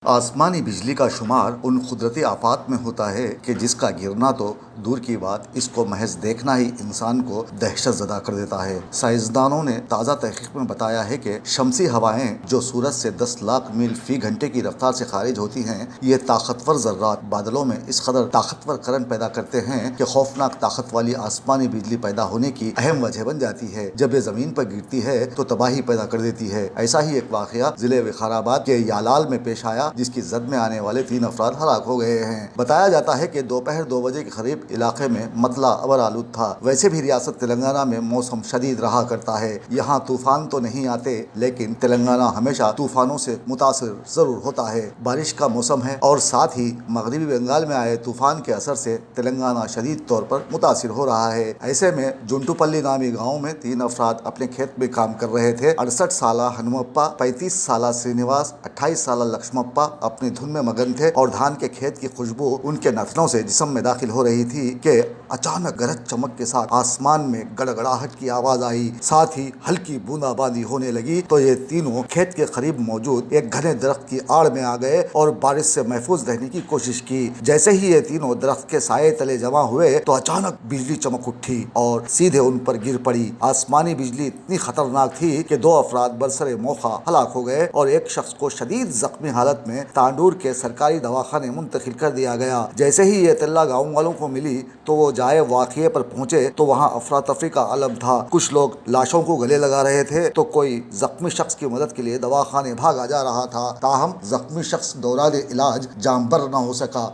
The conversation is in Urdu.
آسمانی بجلی کا شمار ان قدرتی آفات میں ہوتا ہے کہ جس کا گرنا تو دور کی بات، اس کو محض دیکھنا ہی انسان کو دہشت زدہ کر دیتا ہے۔ سائنسدانوں نے تازہ تحقیق میں بتایا ہے کہ شمسی ہوائیں جو سورج سے 10 لاکھ میل فی گھنٹے کی رفتار سے خارج ہوتی ہیں، یہ طاقتور ذرات بادلوں میں اس قدر طاقتور کرنٹ پیدا کرتے ہیں کہ خوفناک طاقت والی آسمانی بجلی پیدا ہونے کی اہم وجہ بن جاتی ہے۔ جب یہ زمین پر گرتی ہے تو تباہی پیدا کر دیتی ہے۔ ایسا ہی ایک واقعہ ضلع وقار آباد کے یالال میں پیش آیا، جس کی زد میں آنے والے 3 افراد ہلاک ہو گئے ہیں۔ بتایا جاتا ہے کہ دوپہر 2 بجے کے قریب علاقے میں مطلع ابر آلود تھا۔ ویسے بھی ریاست تلنگانہ میں موسم شدید رہا کرتا ہے۔ یہاں طوفان تو نہیں آتے، لیکن تلنگانہ ہمیشہ طوفانوں سے متاثر ضرور ہوتا ہے۔ بارش کا موسم ہے اور ساتھ ہی مغربی بنگال میں آئے طوفان کے اثر سے تلنگانہ شدید طور پر متاثر ہو رہا ہے۔ ایسے میں جنٹوپلی نامی گاؤں میں 3 افراد اپنے کھیت میں کام کر رہے تھے۔ 68 سالہ ہنومپا، 35 سالہ سرینواس، 28 سالہ لکشمپا اپنی دھن میں مگن تھے اور دھان کے کھیت کی خوشبو ان کے نتنوں سے جسم میں داخل ہو رہی تھی کہ اچانک گرج چمک کے ساتھ آسمان میں گڑگڑاہٹ کی آواز آئی، ساتھ ہی ہلکی بوندا باندی ہونے لگی تو یہ تینوں کھیت کے قریب موجود ایک گھنے درخت کی آڑ میں آ گئے اور بارش سے محفوظ رہنے کی کوشش کی۔ جیسے ہی یہ تینوں درخت کے سائے تلے جمع ہوئے تو اچانک بجلی چمک اٹھی اور سیدھے ان پر گر پڑی۔ آسمانی بجلی اتنی خطرناک تھی کہ 2 افراد برسر موقع ہلاک ہو گئے اور ایک شخص کو شدید زخمی حالت میں تانڈور کے سرکاری دواخانے منتقل کر دیا گیا۔ جیسے ہی یہ اطلاع گاؤں والوں کو ملی تو وہ جائے واقعے پر پہنچے تو وہاں افراتفری کا عالم تھا۔ کچھ لوگ لاشوں کو گلے لگا رہے تھے تو کوئی زخمی شخص کی مدد کے لیے دواخانے بھاگا جا رہا تھا، تاہم زخمی شخص دوران علاج جاں بر نہ ہو سکا۔